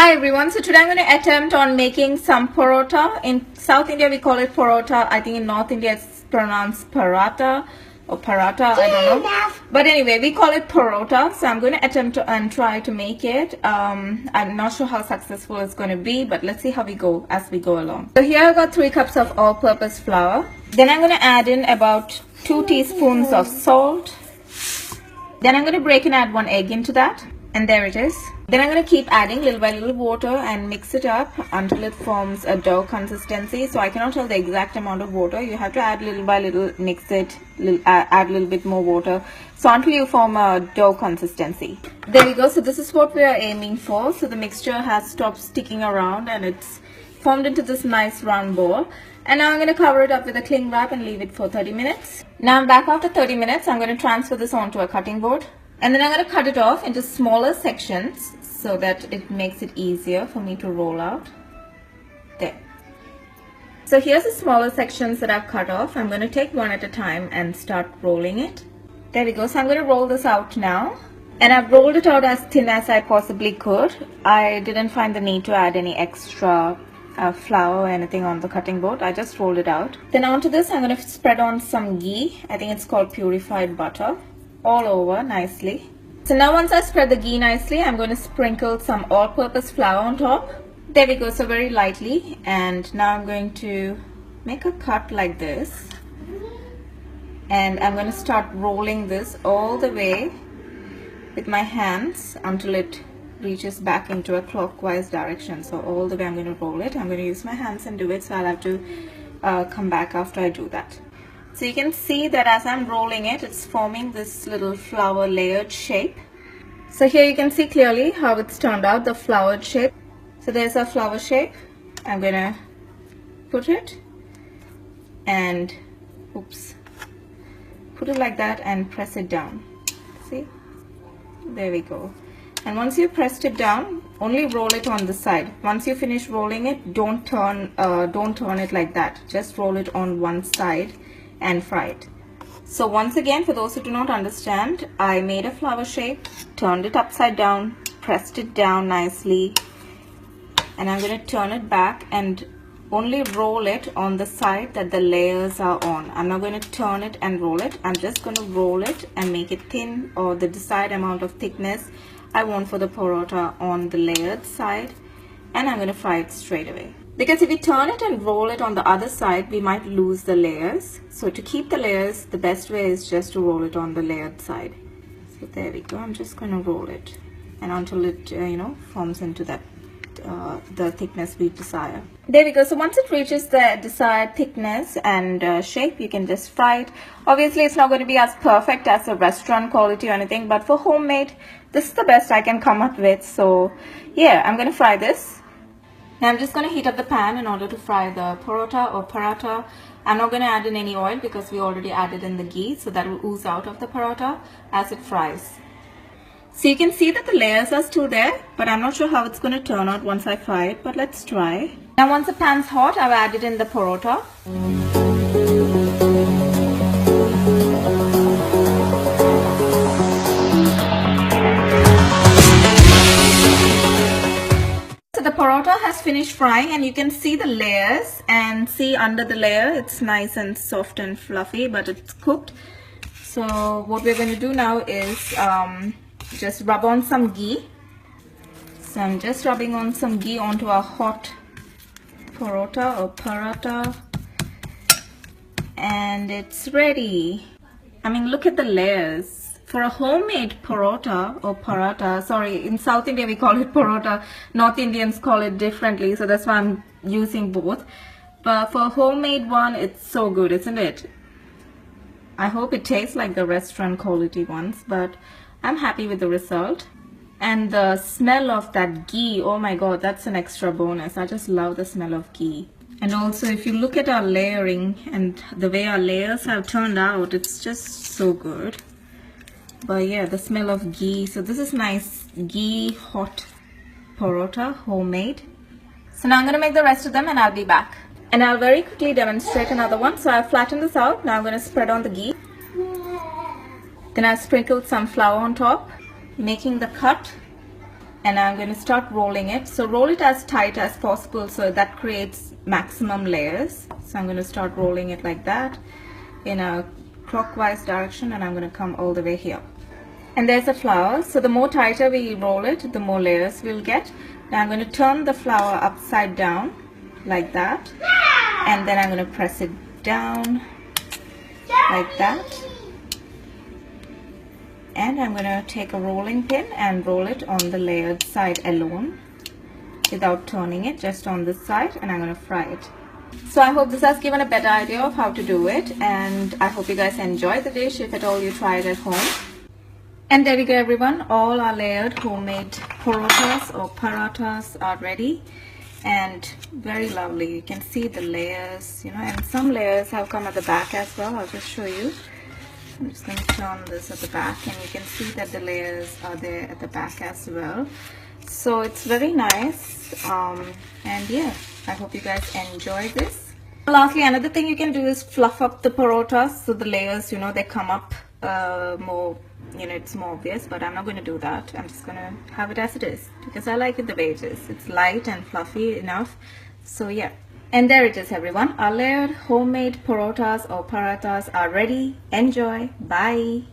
Hi everyone, so today I'm going to attempt on making some parota. In South India we call it parota. I think in North India it's pronounced paratha or paratha, I don't know. But anyway, we call it parota. So I'm going to attempt and try to make it. I'm not sure how successful it's going to be, but let's see how we go as we go along. So here I've got 3 cups of all-purpose flour. Then I'm going to add in about 2 teaspoons of salt. Then I'm going to break and add 1 egg into that. And there it is. Then I'm going to keep adding little by little water and mix it up until it forms a dough consistency. So I cannot tell the exact amount of water. You have to add little by little, mix it, add a little bit more water. So until you form a dough consistency. There we go. So this is what we are aiming for. So the mixture has stopped sticking around and it's formed into this nice round ball. And now I'm going to cover it up with a cling wrap and leave it for 30 minutes. Now I'm back after 30 minutes. I'm going to transfer this onto a cutting board. And then I'm going to cut it off into smaller sections so that it makes it easier for me to roll out. There. So here's the smaller sections that I've cut off. I'm going to take one at a time and start rolling it. There we go. So I'm going to roll this out now. And I've rolled it out as thin as I possibly could. I didn't find the need to add any extra flour or anything on the cutting board. I just rolled it out. Then onto this I'm going to spread on some ghee. I think it's called purified butter. All over nicely. So now once I spread the ghee nicely, I'm going to sprinkle some all-purpose flour on top. There we go, so very lightly. And now I'm going to make a cut like this. And I'm going to start rolling this all the way with my hands until it reaches back into a clockwise direction. So all the way I'm going to roll it. I'm going to use my hands and do it, so I'll have to come back after I do that. So you can see that as I'm rolling it, it's forming this little flower layered shape. So here you can see clearly how it's turned out, the flowered shape. So there's a flower shape. I'm gonna put it and put it like that and press it down. See? There we go. And once you pressed it down, only roll it on the side. Once you finish rolling it, don't turn it like that. Just roll it on one side and fry it. So once again, for those who do not understand, I made a flower shape, turned it upside down, pressed it down nicely, and I'm going to turn it back and only roll it on the side that the layers are on. I'm not going to turn it and roll it. I'm just going to roll it and make it thin, or the desired amount of thickness I want for the parota on the layered side, and I'm going to fry it straight away. Because if we turn it and roll it on the other side, we might lose the layers. So to keep the layers, the best way is just to roll it on the layered side. So there we go. I'm just going to roll it and until it forms into that the thickness we desire. There we go. So once it reaches the desired thickness and shape, you can just fry it. Obviously it's not going to be as perfect as a restaurant quality or anything, but for homemade, this is the best I can come up with. So yeah, I'm going to fry this. Now I'm just going to heat up the pan in order to fry the parota or paratha. I'm not going to add in any oil because we already added in the ghee, so that will ooze out of the parota as it fries. So you can see that the layers are still there, but I'm not sure how it's going to turn out once I fry it, but let's try. Now once the pan's hot, I've added in the parota. So the parota has finished frying and you can see the layers, and see under the layer it's nice and soft and fluffy, but it's cooked. So what we're going to do now is just rub on some ghee. So I'm just rubbing on some ghee onto a hot parota or paratha, and it's ready. I mean, look at the layers. For a homemade parota or paratha, sorry, in South India we call it parota, North Indians call it differently, so that's why I'm using both. But for a homemade one, it's so good, isn't it? I hope it tastes like the restaurant quality ones, but I'm happy with the result. And the smell of that ghee, oh my god, that's an extra bonus. I just love the smell of ghee. And also if you look at our layering and the way our layers have turned out, it's just so good. But yeah, the smell of ghee. So this is nice ghee hot parota, homemade. So now I'm going to make the rest of them and I'll be back. And I'll very quickly demonstrate another one. So I've flattened this out. Now I'm going to spread on the ghee. Then I've sprinkled some flour on top, making the cut. and I'm going to start rolling it. So roll it as tight as possible so that creates maximum layers. So I'm going to start rolling it like that in a clockwise direction, and I'm going to come all the way here. And there's a flower, so the more tighter we roll it, the more layers we'll get. Now I'm going to turn the flower upside down like that, and then I'm going to press it down like that, and I'm going to take a rolling pin and roll it on the layered side alone without turning it, just on this side, and I'm going to fry it. So I hope this has given a better idea of how to do it, and I hope you guys enjoy the dish if at all you try it at home. And there we go everyone, all our layered homemade parotas or paratas are ready and very lovely. You can see the layers, you know, and some layers have come at the back as well. I'll just show you. I'm just going to turn this at the back, and you can see that the layers are there at the back as well. So it's very nice, and yeah, I hope you guys enjoy this. Lastly, another thing you can do is fluff up the parotas so the layers, you know, they come up more, you know, it's more obvious, but I'm not going to do that. I'm just going to have it as it is because I like it the way it is. It's light and fluffy enough. So yeah, and there it is everyone. Our layered homemade parotas or paratas are ready. Enjoy. Bye.